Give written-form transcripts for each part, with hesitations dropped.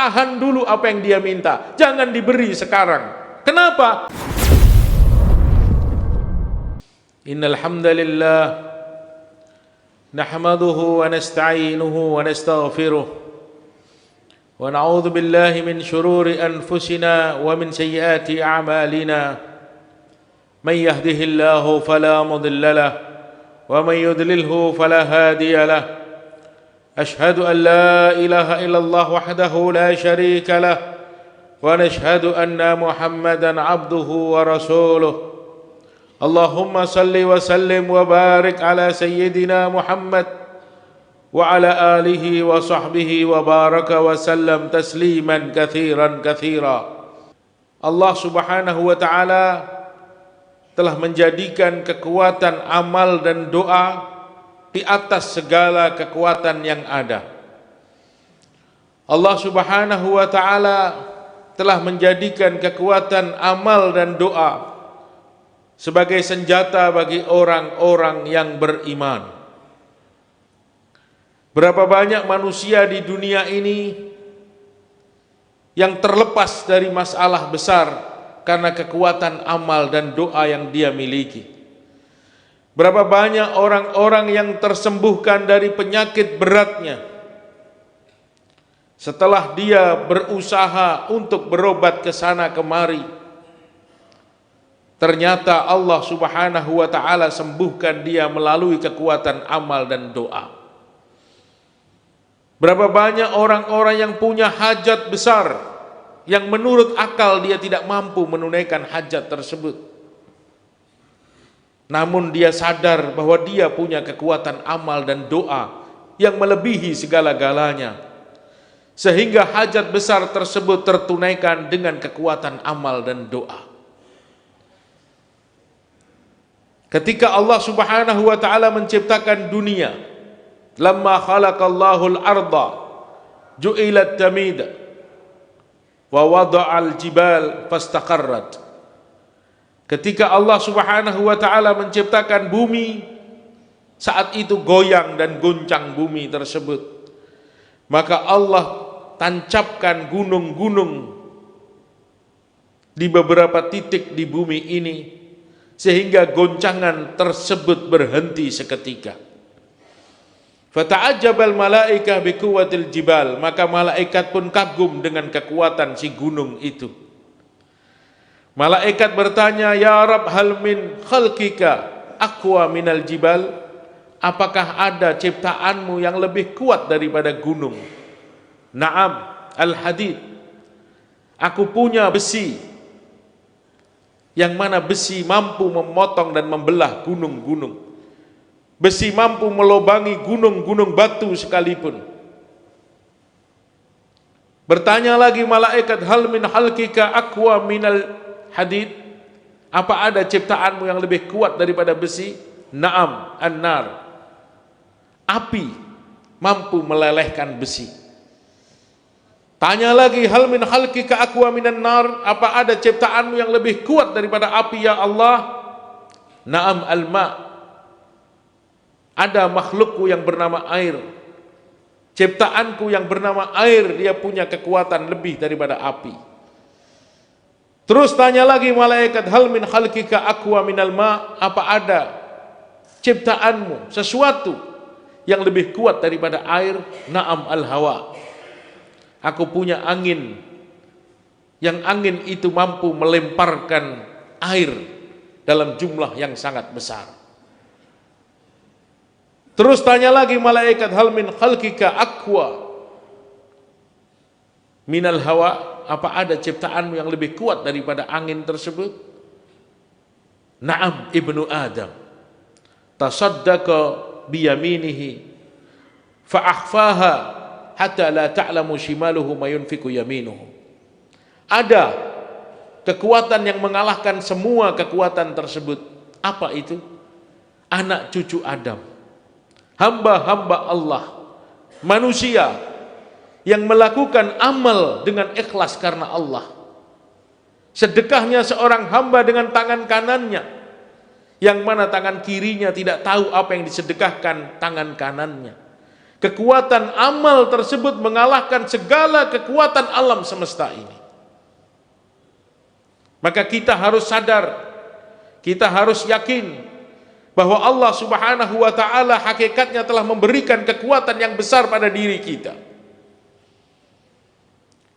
tahan dulu apa yang dia minta, jangan diberi sekarang. Kenapa? Innal hamdalillah nahmaduhu wa nasta'inuhu wa nastaghfiruh wa na'udzu billahi min shururi anfusina wa min sayyiati a'malina. Man yahdihillahu fala mudilla lahu wa man yudlilhu fala hadiya lahu. Ashhadu an la ilaha illallah wahdahu la syarika lahu wa nashhadu anna Muhammadan abduhu wa rasuluh. Allahumma salli wa sallim wa barik ala sayyidina Muhammad wa ala alihi wa sahbihi wa baraka wa sallam tasliman kathiran kathira. Allah subhanahu wa ta'ala telah menjadikan kekuatan amal dan doa di atas segala kekuatan yang ada. Allah subhanahu wa ta'ala telah menjadikan kekuatan amal dan doa sebagai senjata bagi orang-orang yang beriman. Berapa banyak manusia di dunia ini yang terlepas dari masalah besar karena kekuatan amal dan doa yang dia miliki. Berapa banyak orang-orang yang tersembuhkan dari penyakit beratnya setelah dia berusaha untuk berobat ke sana kemari. Ternyata Allah subhanahu wa ta'ala sembuhkan dia melalui kekuatan amal dan doa. Berapa banyak orang-orang yang punya hajat besar, yang menurut akal dia tidak mampu menunaikan hajat tersebut. Namun dia sadar bahwa dia punya kekuatan amal dan doa yang melebihi segala-galanya. Sehingga hajat besar tersebut tertunaikan dengan kekuatan amal dan doa. Ketika Allah subhanahu wa ta'ala menciptakan dunia, lamma khalaqallahu al-arda ju'ilat tamida wa wada'al jibal fastaqarrat. Ketika Allah subhanahu wa ta'ala menciptakan bumi, saat itu goyang dan goncang bumi tersebut. Maka Allah tancapkan gunung-gunung di beberapa titik di bumi ini, sehingga goncangan tersebut berhenti seketika. Fata'ajjabal malaikah biquwwatil jibal, maka malaikat pun kagum dengan kekuatan si gunung itu. Malaikat bertanya, ya Rabb, hal min khalqika aqwa minal jibal? Apakah ada ciptaanmu yang lebih kuat daripada gunung? Naam, al-hadid. Aku punya besi, yang mana besi mampu memotong dan membelah gunung-gunung. Besi mampu melobangi gunung-gunung batu sekalipun. Bertanya lagi malaikat, hal min halkika aqwa minal hadid? Apa ada ciptaanmu yang lebih kuat daripada besi? Naam, an-nar. Api mampu melelehkan besi. Tanya lagi, hal min khalqika aqwa minan nar? Apa ada ciptaanmu yang lebih kuat daripada api ya Allah? Naam, al-ma. Ada makhlukku yang bernama air. Ciptaanku yang bernama air, dia punya kekuatan lebih daripada api. Terus tanya lagi malaikat, hal min khalqika aqwa minal ma? Apa ada ciptaanmu sesuatu yang lebih kuat daripada air? Naam, al-hawa. Aku punya angin, yang angin itu mampu melemparkan air dalam jumlah yang sangat besar. Terus tanya lagi malaikat, hal min khalqika aqwa minal hawa? Apa ada ciptaanmu yang lebih kuat daripada angin tersebut? Naam, ibnu Adam tasaddaqa biyaminihi fa'akhfaha hatta la ta'lamu shimaluhu ma yunfiqu yaminuhu. Ada kekuatan yang mengalahkan semua kekuatan tersebut. Apa itu? Anak cucu Adam, hamba-hamba Allah, manusia yang melakukan amal dengan ikhlas karena Allah. Sedekahnya seorang hamba dengan tangan kanannya, yang mana tangan kirinya tidak tahu apa yang disedekahkan tangan kanannya. Kekuatan amal tersebut mengalahkan segala kekuatan alam semesta ini. Maka kita harus sadar, kita harus yakin bahwa Allah Subhanahu wa taala hakikatnya telah memberikan kekuatan yang besar pada diri kita.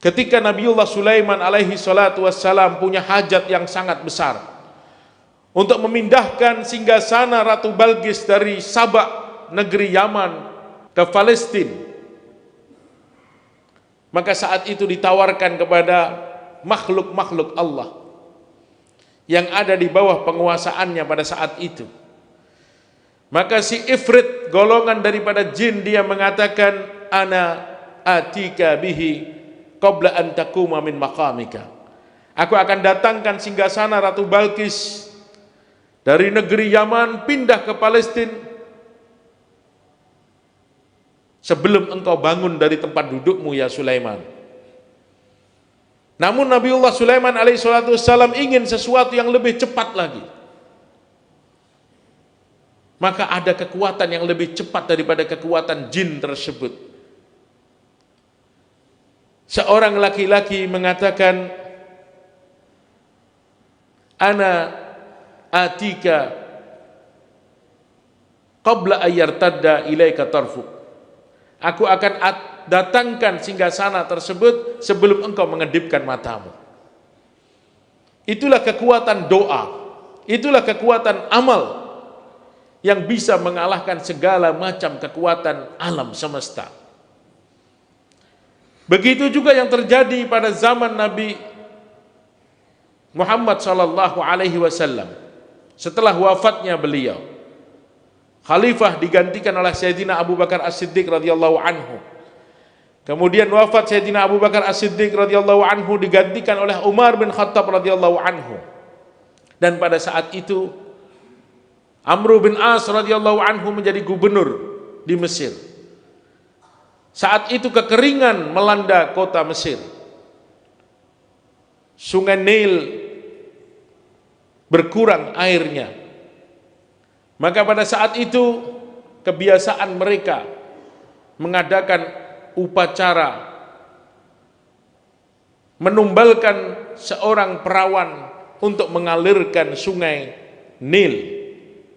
Ketika Nabiullah Sulaiman alaihi salatu wassalam punya hajat yang sangat besar untuk memindahkan singgasana Ratu Balqis dari Sabak, negeri Yaman, ke Palestina, maka saat itu ditawarkan kepada makhluk-makhluk Allah yang ada di bawah penguasaannya pada saat itu. Maka si Ifrit, golongan daripada jin, dia mengatakan, ana atika bihi qabla an taquma min maqamika. Aku akan datangkan singgasana Ratu Balqis dari negeri Yaman pindah ke Palestina sebelum engkau bangun dari tempat dudukmu ya Sulaiman. Namun Nabiullah Sulaiman alaihissalam ingin sesuatu yang lebih cepat lagi. Maka ada kekuatan yang lebih cepat daripada kekuatan jin tersebut. Seorang laki-laki mengatakan, ana atika qabla ayyartadda ilaika tarfuk. Aku akan datangkan singgasana tersebut sebelum engkau mengedipkan matamu. Itulah kekuatan doa, itulah kekuatan amal yang bisa mengalahkan segala macam kekuatan alam semesta. Begitu juga yang terjadi pada zaman Nabi Muhammad sallallahu alaihi wasallam. Setelah wafatnya beliau, khalifah digantikan oleh Sayyidina Abu Bakar As-Siddiq radhiyallahu anhu. Kemudian wafat Sayyidina Abu Bakar As-Siddiq radhiyallahu anhu digantikan oleh Umar bin Khattab radhiyallahu anhu. Dan pada saat itu Amr bin As radhiyallahu anhu menjadi gubernur di Mesir. Saat itu kekeringan melanda kota Mesir. Sungai Nil berkurang airnya. Maka pada saat itu kebiasaan mereka mengadakan upacara menumbalkan seorang perawan untuk mengalirkan sungai Nil.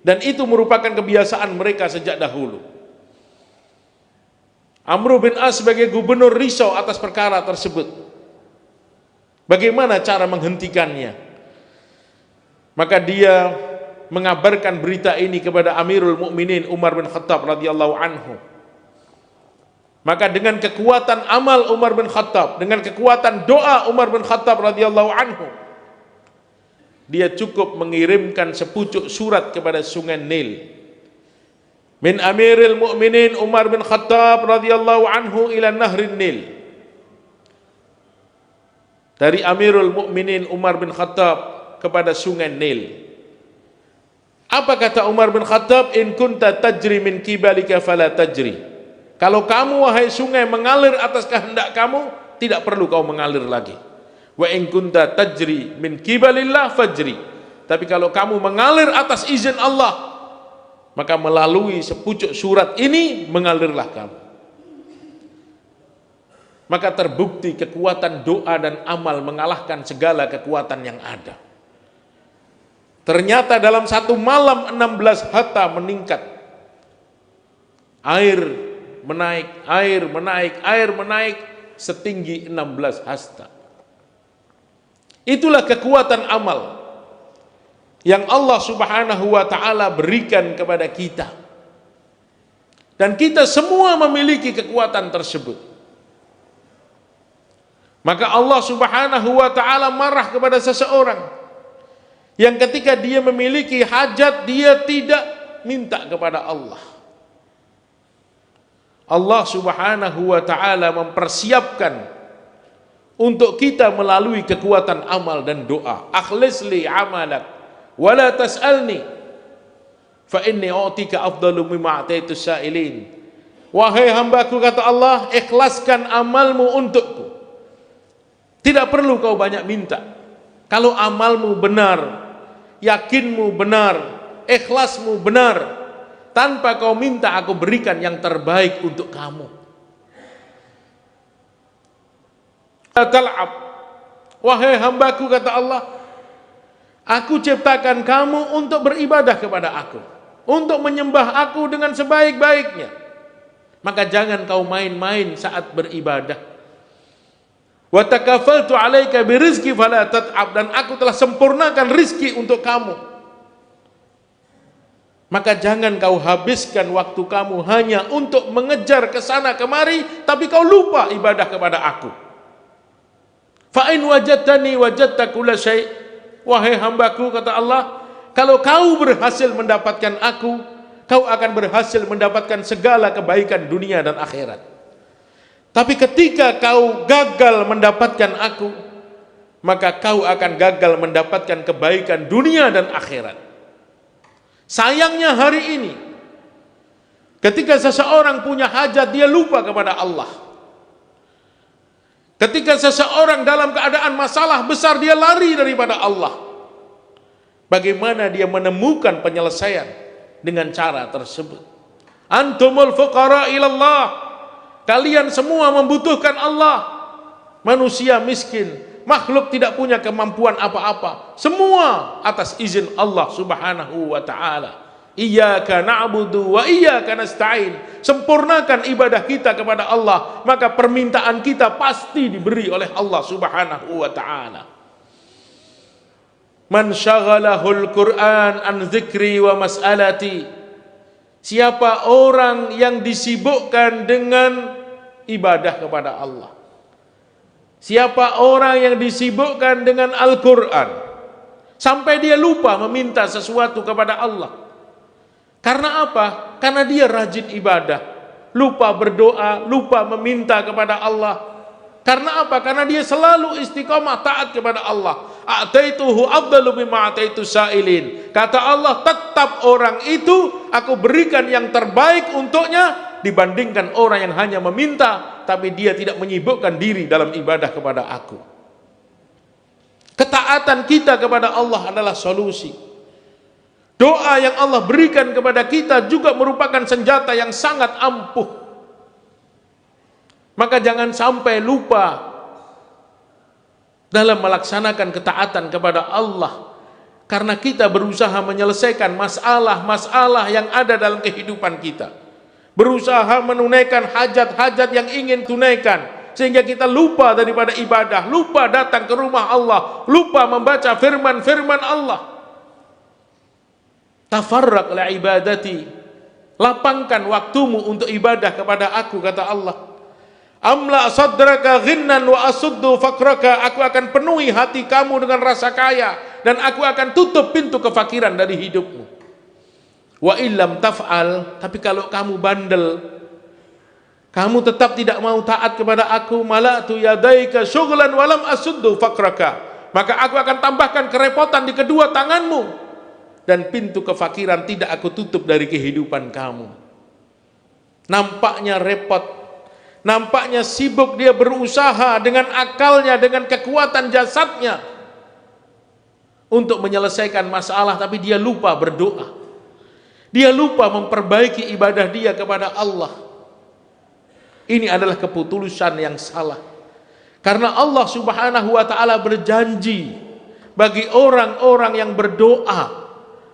Dan itu merupakan kebiasaan mereka sejak dahulu. Amr bin As sebagai gubernur risau atas perkara tersebut. Bagaimana cara menghentikannya? Maka dia mengabarkan berita ini kepada Amirul Mukminin Umar bin Khattab radhiyallahu anhu. Maka dengan kekuatan amal Umar bin Khattab, dengan kekuatan doa Umar bin Khattab radhiyallahu anhu, dia cukup mengirimkan sepucuk surat kepada sungai Nil. Min Amiril Mukminin Umar bin Khattab radhiyallahu anhu ila Nahrin Nil. Dari Amirul Mukminin Umar bin Khattab kepada sungai Nil. Apa kata Umar bin Khattab? In kunta tajri min kibalika fala tajri. Kalau kamu wahai sungai mengalir atas kehendak kamu, tidak perlu kau mengalir lagi. Wa in kunta tajri min kibalillah fajri. Tapi kalau kamu mengalir atas izin Allah, maka melalui sepucuk surat ini mengalirlah kamu. Maka terbukti kekuatan doa dan amal mengalahkan segala kekuatan yang ada. Ternyata dalam satu malam 16 hatta meningkat. Air menaik, air menaik, air menaik setinggi 16 hasta. Itulah kekuatan amal yang Allah Subhanahu wa taala berikan kepada kita. Dan kita semua memiliki kekuatan tersebut. Maka Allah Subhanahu wa taala marah kepada seseorang yang ketika dia memiliki hajat dia tidak minta kepada Allah. Allah Subhanahu wa taala mempersiapkan untuk kita melalui kekuatan amal dan doa. Akhlis li amalak wala tas'alni fa inni u'tika afdalu mimma ataitu sa'ilin. Wahai hambaku, kata Allah, ikhlaskan amalmu untukku. Tidak perlu kau banyak minta. Kalau amalmu benar, yakinmu benar, ikhlasmu benar, tanpa kau minta aku berikan yang terbaik untuk kamu. Tal'ab, wahai hambaku, kata Allah, aku ciptakan kamu untuk beribadah kepada aku, untuk menyembah aku dengan sebaik-baiknya. Maka jangan kau main-main saat beribadah. Wa takafaltu 'alaika birizqi fala tat'ab, dan aku telah sempurnakan rizki untuk kamu. Maka jangan kau habiskan waktu kamu hanya untuk mengejar ke sana kemari, tapi kau lupa ibadah kepada aku. Fa in wajadtani wajadta kulla syai', wahai hambaku, kata Allah, kalau kau berhasil mendapatkan aku, kau akan berhasil mendapatkan segala kebaikan dunia dan akhirat. Tapi ketika kau gagal mendapatkan aku, maka kau akan gagal mendapatkan kebaikan dunia dan akhirat. Sayangnya hari ini, ketika seseorang punya hajat, dia lupa kepada Allah. Ketika seseorang dalam keadaan masalah besar, dia lari daripada Allah. Bagaimana dia menemukan penyelesaian? Dengan cara tersebut. Antumul fuqara ilallah, kalian semua membutuhkan Allah. Manusia miskin, makhluk tidak punya kemampuan apa-apa, semua atas izin Allah subhanahu wa ta'ala. Iyyaka na'budu wa iyyaka nasta'in. Sempurnakan ibadah kita kepada Allah, maka permintaan kita pasti diberi oleh Allah subhanahu wa ta'ala. Man syaghalahul Qur'an an dzikri wa mas'alati. Siapa orang yang disibukkan dengan ibadah kepada Allah, siapa orang yang disibukkan dengan Al-Quran sampai dia lupa meminta sesuatu kepada Allah. Karena apa? Karena dia rajin ibadah, lupa berdoa, lupa meminta kepada Allah. Karena apa? Karena dia selalu istiqamah taat kepada Allah. A'taituhu afdalu mimma a'taitu sa'ilin. Kata Allah, tetap orang itu aku berikan yang terbaik untuknya dibandingkan orang yang hanya meminta tapi dia tidak menyibukkan diri dalam ibadah kepada aku. Ketaatan kita kepada Allah adalah solusi. Doa yang Allah berikan kepada kita juga merupakan senjata yang sangat ampuh. Maka jangan sampai lupa dalam melaksanakan ketaatan kepada Allah, karena kita berusaha menyelesaikan masalah-masalah yang ada dalam kehidupan kita, berusaha menunaikan hajat-hajat yang ingin tunaikan, sehingga kita lupa daripada ibadah, lupa datang ke rumah Allah, lupa membaca firman-firman Allah. Tafarraq li ibadati, lapangkan waktumu untuk ibadah kepada aku, kata Allah. Amla sadraka ghinnan wa asuddu fakraka, aku akan penuhi hati kamu dengan rasa kaya dan aku akan tutup pintu kefakiran dari hidupmu. Wa illam taf'al, tapi kalau kamu bandel, kamu tetap tidak mau taat kepada aku, mala'tu yadaika syughlan wa lam asuddu fakraka, maka aku akan tambahkan kerepotan di kedua tanganmu dan pintu kefakiran tidak aku tutup dari kehidupan kamu. Nampaknya repot, nampaknya sibuk dia berusaha dengan akalnya, dengan kekuatan jasadnya untuk menyelesaikan masalah, tapi dia lupa berdoa. Dia lupa memperbaiki ibadah dia kepada Allah. Ini adalah keputusan yang salah. Karena Allah subhanahu wa ta'ala berjanji bagi orang-orang yang berdoa,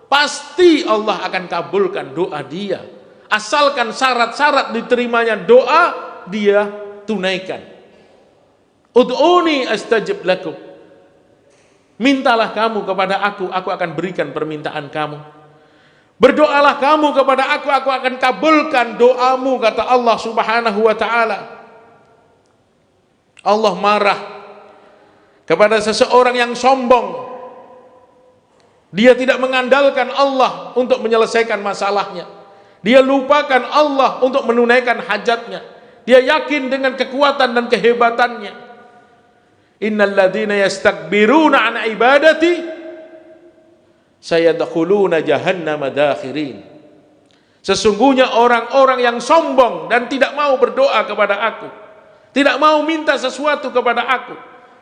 pasti Allah akan kabulkan doa dia. Asalkan syarat-syarat diterimanya doa dia tunaikan. Ud'uni astajib lakum. Mintalah kamu kepada aku akan berikan permintaan kamu. Berdoalah kamu kepada aku akan kabulkan doamu, kata Allah subhanahu wa ta'ala. Allah marah kepada seseorang yang sombong. Dia tidak mengandalkan Allah untuk menyelesaikan masalahnya. Dia lupakan Allah untuk menunaikan hajatnya. Dia yakin dengan kekuatan dan kehebatannya. Innal ladzina yastakbiruna an ibadati sayadkhuluna jahannama dakhirin. Sesungguhnya orang-orang yang sombong dan tidak mau berdoa kepada aku, tidak mau minta sesuatu kepada aku,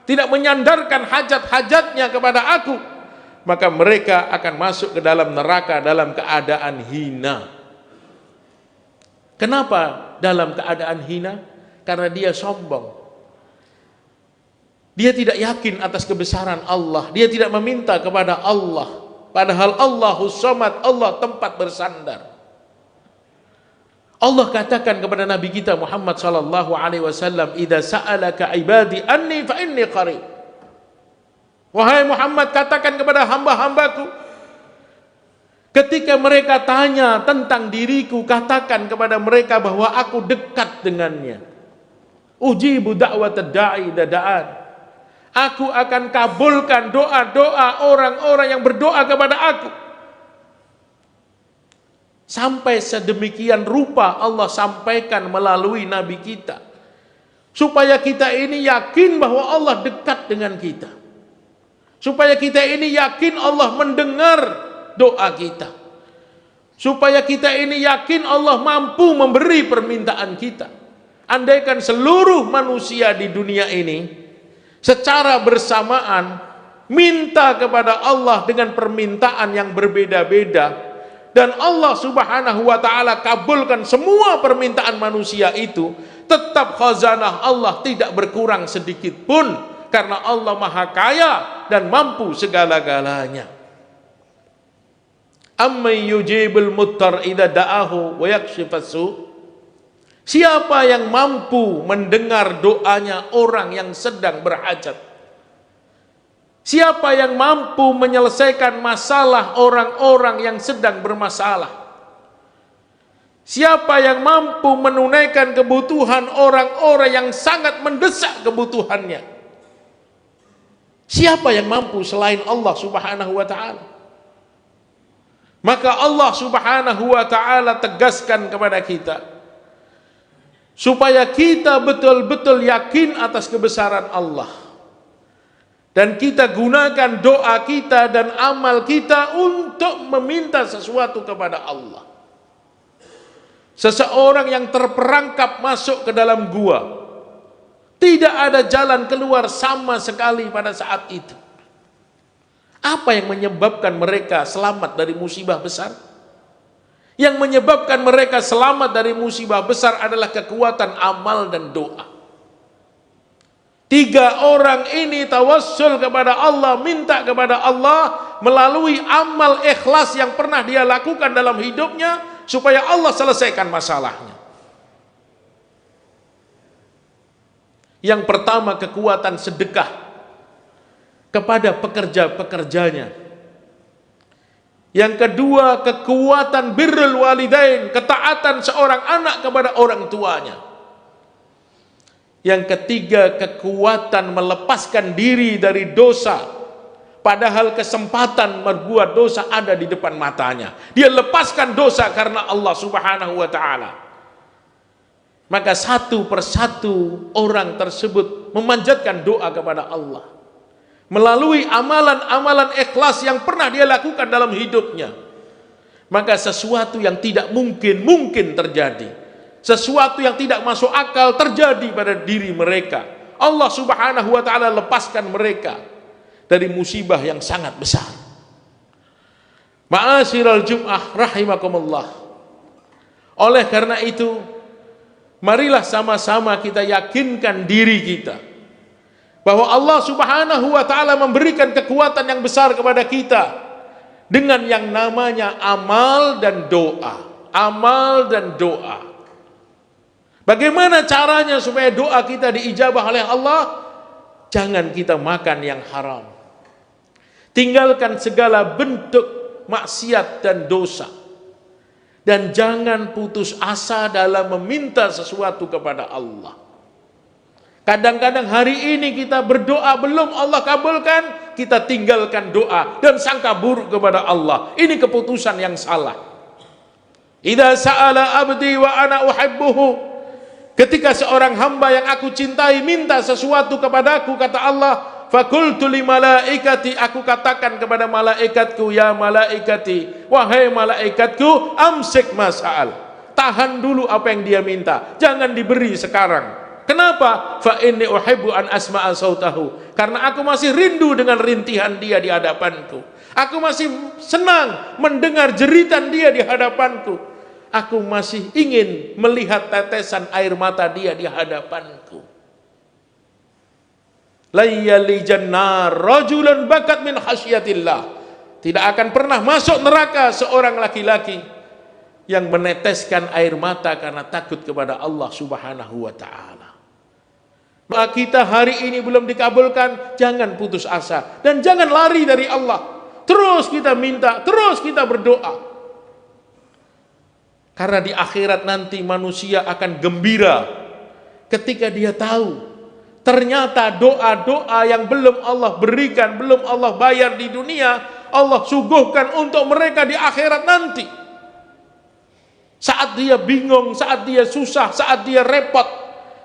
tidak menyandarkan hajat-hajatnya kepada aku, maka mereka akan masuk ke dalam neraka dalam keadaan hina. Kenapa dalam keadaan hina? Karena dia sombong. Dia tidak yakin atas kebesaran Allah. Dia tidak meminta kepada Allah. Padahal Allahus Samad, Allah tempat bersandar. Allah katakan kepada Nabi kita Muhammad sallallahu alaihi wasallam, "Idza sa'alaka ibadi anni fa inni qarib." Wahai Muhammad, katakan kepada hamba-hambaku, ketika mereka tanya tentang diriku, katakan kepada mereka bahwa aku dekat dengannya. Ujibu da'watad da'i idza da'an. Aku akan kabulkan doa-doa orang-orang yang berdoa kepada aku. Sampai sedemikian rupa Allah sampaikan melalui Nabi kita, supaya kita ini yakin bahwa Allah dekat dengan kita, supaya kita ini yakin Allah mendengar doa kita, supaya kita ini yakin Allah mampu memberi permintaan kita. Andaikan seluruh manusia di dunia ini secara bersamaan minta kepada Allah dengan permintaan yang berbeda-beda, dan Allah subhanahu wa ta'ala kabulkan semua permintaan manusia itu, tetap khazanah Allah tidak berkurang sedikit pun, karena Allah maha kaya dan mampu segala-galanya. Amman yujibul muttar idza da'ahu wa yakshifas su'. Siapa yang mampu mendengar doanya orang yang sedang berhajat? Siapa yang mampu menyelesaikan masalah orang-orang yang sedang bermasalah? Siapa yang mampu menunaikan kebutuhan orang-orang yang sangat mendesak kebutuhannya? Siapa yang mampu selain Allah subhanahu wa ta'ala? Maka Allah subhanahu wa ta'ala tegaskan kepada kita, supaya kita betul-betul yakin atas kebesaran Allah. Dan kita gunakan doa kita dan amal kita untuk meminta sesuatu kepada Allah. Seseorang yang terperangkap masuk ke dalam gua, tidak ada jalan keluar sama sekali pada saat itu. Apa yang menyebabkan mereka selamat dari musibah besar? Yang menyebabkan mereka selamat dari musibah besar adalah kekuatan amal dan doa. 3 orang ini tawassul kepada Allah, minta kepada Allah melalui amal ikhlas yang pernah dia lakukan dalam hidupnya, supaya Allah selesaikan masalahnya. Yang pertama, kekuatan sedekah kepada pekerja-pekerjanya. Yang kedua, kekuatan birrul walidain, ketaatan seorang anak kepada orang tuanya. Yang ketiga, kekuatan melepaskan diri dari dosa, padahal kesempatan berbuat dosa ada di depan matanya. Dia lepaskan dosa karena Allah subhanahu wa ta'ala. Maka satu persatu orang tersebut memanjatkan doa kepada Allah melalui amalan-amalan ikhlas yang pernah dia lakukan dalam hidupnya. Maka sesuatu yang tidak mungkin terjadi. Sesuatu yang tidak masuk akal terjadi pada diri mereka. Allah subhanahu wa ta'ala lepaskan mereka dari musibah yang sangat besar. Ma'asyiral Jum'ah rahimakumullah. Oleh karena itu, marilah sama-sama kita yakinkan diri kita bahwa Allah subhanahu wa ta'ala memberikan kekuatan yang besar kepada kita dengan yang namanya amal dan doa. Amal dan doa. Bagaimana caranya supaya doa kita diijabah oleh Allah? Jangan kita makan yang haram. Tinggalkan segala bentuk maksiat dan dosa. Dan jangan putus asa dalam meminta sesuatu kepada Allah. Kadang-kadang hari ini kita berdoa belum Allah kabulkan, kita tinggalkan doa dan sangka buruk kepada Allah. Ini keputusan yang salah. Idza sa'ala abdi wa ana uhibbuhu. Ketika seorang hamba yang aku cintai minta sesuatu kepadaku, kata Allah, fakultu li malaikati, aku katakan kepada malaikatku, ya malaikati, wahai malaikatku, amsik mas'al, tahan dulu apa yang dia minta, jangan diberi sekarang. Kenapa? Fa inni uhibbu an asma'a sautahu, karena aku masih rindu dengan rintihan dia di hadapanku. Aku masih senang mendengar jeritan dia di hadapanku. aku masih ingin melihat tetesan air mata dia di hadapanku. Layyali jannar rajulun bakat min khasyatillah. Tidak akan pernah masuk neraka seorang laki-laki yang meneteskan air mata karena takut kepada Allah Subhanahu wa taala. Maka kita hari ini belum dikabulkan, jangan putus asa dan jangan lari dari Allah. Terus kita minta, terus kita berdoa. Karena di akhirat nanti manusia akan gembira ketika dia tahu ternyata doa-doa yang belum Allah berikan, belum Allah bayar di dunia, Allah suguhkan untuk mereka di akhirat nanti. Saat dia bingung, saat dia susah, saat dia repot,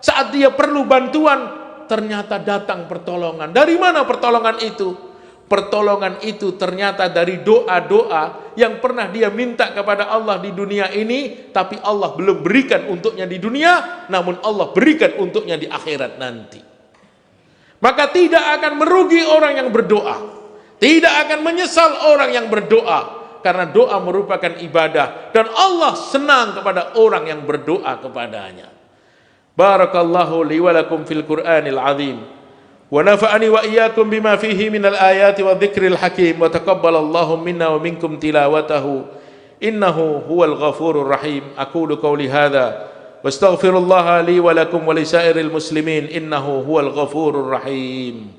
saat dia perlu bantuan, ternyata datang pertolongan. Dari mana pertolongan itu? Pertolongan itu ternyata dari doa-doa yang pernah dia minta kepada Allah di dunia ini, tapi Allah belum berikan untuknya di dunia, namun Allah berikan untuknya di akhirat nanti. Maka tidak akan merugi orang yang berdoa, tidak akan menyesal orang yang berdoa, karena doa merupakan ibadah dan Allah senang kepada orang yang berdoa kepadanya. Barakallahu li wa lakum fil Qur'anil azim wa nafa'ani wa iyyakum bima fihi minal ayati wa dzikril hakim wa taqabbalallahu minna wa minkum tilawatahu innahu huwal ghafurur rahim. Aqulu qawli hadza wastaghfirullaha li wa lakum wa lisairil muslimin innahu huwal ghafurur rahim.